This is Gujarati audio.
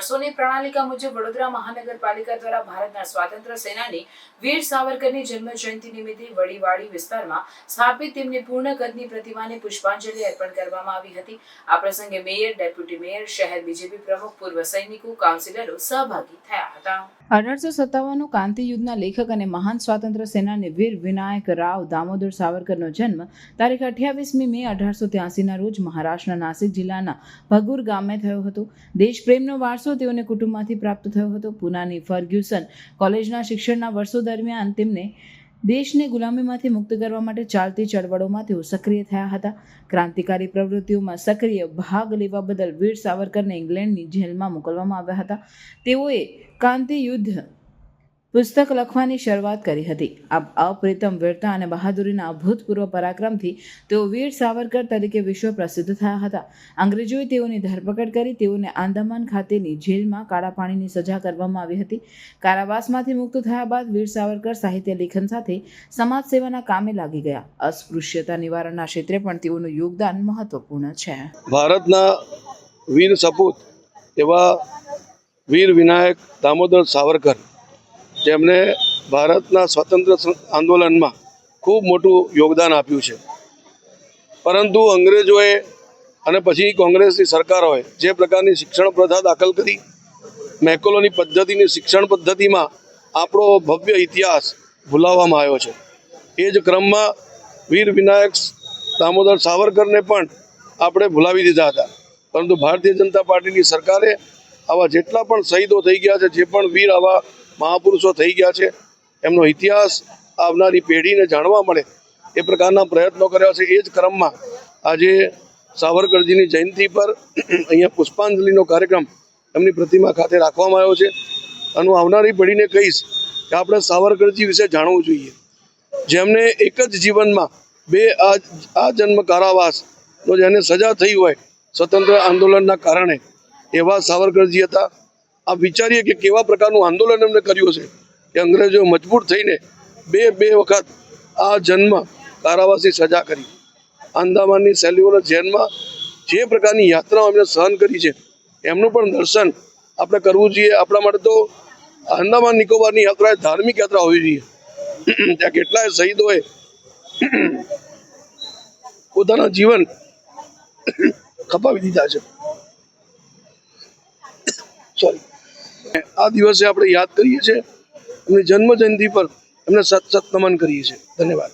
વર્ષોની પ્રણાલિકા મુજબ વડોદરા મહાનગરપાલિકા દ્વારા ભારતના સ્વાતંત્ર્ય સેનાની વીર સાવરકરની જન્મ જયંતિ નિમિત્તે વડીવાડી વિસ્તારમાં સ્થાપિત તેમની પૂર્ણ કદની પ્રતિમાને પુષ્પાંજલિ અર્પણ કરવામાં આવી હતી। આ પ્રસંગે મેયર, ડેપ્યુટી મેયર, શહેર બીજેપી પ્રમુખ, પૂર્વ સૈનિકો, કાઉન્સિલરો સહભાગી થયા હતા। 1857 ક્રાંતિ યુદ્ધના લેખક અને મહાન સ્વાતંત્ર્ય સેનાની વીર વિનાયક રાવ દામોદર સાવરકરનો જન્મ તારીખ 28મી મે 1883ના રોજ મહારાષ્ટ્રના નાસિક જિલ્લાના ભગુર ગામે થયો હતો। દેશપ્રેમનો વારસો તેઓને કુટુંબમાંથી પ્રાપ્ત થયો હતો। પૂનાની ફર્ગ્યુસન કોલેજના શિક્ષણના વર્ષો દરમિયાન તેમને દેશને ગુલામીમાંથી મુક્ત કરવા માટે ચાલતી ચળવળોમાં તેઓ સક્રિય થયા હતા। ક્રાંતિકારી પ્રવૃત્તિઓમાં સક્રિય ભાગ લેવા બદલ વીર સાવરકરને ઇંગ્લેન્ડની જેલમાં મોકલવામાં આવ્યા હતા। તેઓએ ક્રાંતિ યુદ્ધ પુસ્તક લખવાની શરૂઆત કરી હતી। આ અપ્રતિમ વીરતા અને બહાદુરીના અભૂતપૂર્વ પરાક્રમથી તેઓ વીર સાવરકર તરીકે વિશ્વ પ્રસિદ્ધ થયા હતા। અંગ્રેજોએ તેઓની ધરપકડ કરી તેઓને આંદામાન ખાતેની જેલમાં કાળા પાણીની સજા કરવામાં આવી હતી। કારાવાસમાંથી મુક્ત થયા બાદ વીર સાવરકર સાહિત્ય લેખન સાથે સમાજ સેવાના કામે લાગી ગયા। અસ્પૃશ્યતા નિવારણના ક્ષેત્રે પણ તેઓનું યોગદાન મહત્વપૂર્ણ છે। ભારતના વીર સપૂત એવા વીર વિનાયક દામોદર સાવરકર, જેમણે ભારતના સ્વતંત્ર આંદોલનમાં ખૂબ મોટું યોગદાન આપ્યું છે, પરંતુ અંગ્રેજોએ અને પછી કોંગ્રેસની સરકારોએ જે પ્રકારની શિક્ષણ પ્રથા દાખલ કરી, મેકોલોની પદ્ધતિની શિક્ષણ પદ્ધતિમાં આપણો ભવ્ય ઇતિહાસ ભૂલાવવામાં આવ્યો છે। એ જ ક્રમમાં વીર વિનાયક દામોદર સાવરકરને પણ આપણે ભૂલાવી દીધા હતા, પરંતુ ભારતીય જનતા પાર્ટીની સરકારે આવા જેટલા પણ શહીદો થઈ ગયા છે, જે પણ વીર આવા મહાપુરુષો થઈ ગયા છે, એમનો ઇતિહાસ આવનારી પેઢીને જાણવા મળે એ પ્રકારના પ્રયત્નો કર્યા છે। એ જ ક્રમમાં આજે સાવરકરજીની જયંતિ પર અહીંયા પુષ્પાંજલિનો કાર્યક્રમ એમની પ્રતિમા ખાતે રાખવામાં આવ્યો છે। અને હું આવનારી પેઢીને કહીશ કે આપણે સાવરકરજી વિશે જાણવું જોઈએ, જેમને એક જ જીવનમાં બે આજન્મ કારાવાસનો જેને સજા થઈ હોય સ્વતંત્ર આંદોલનના કારણે, એવા સાવરકરજી હતા। આપ વિચારીએ કે કેવા પ્રકારનું આંદોલન એમને કર્યું છે કે અંગ્રેજો મજબૂર થઈને બે વખત આ જન્મ કારાવાસી સજા કરી। આંદામાનની સેલ્યુલર જેલમાં જે પ્રકારની યાત્રાઓ એમને સહન કરી છે, એમનું પણ દર્શન આપણે કરવું જોઈએ। આપણા માટે તો આંદામાન નિકોબારની યાત્રા એ ધાર્મિક યાત્રા હોવી જોઈએ। ત્યાં કેટલાય શહીદોએ પોતાના જીવન ખપાવી દીધા છે। આ દિવસે આપણે યાદ કરીએ છીએ, એમની જન્મ જયંતિ પર એમને સત નમન કરીએ છીએ। ધન્યવાદ।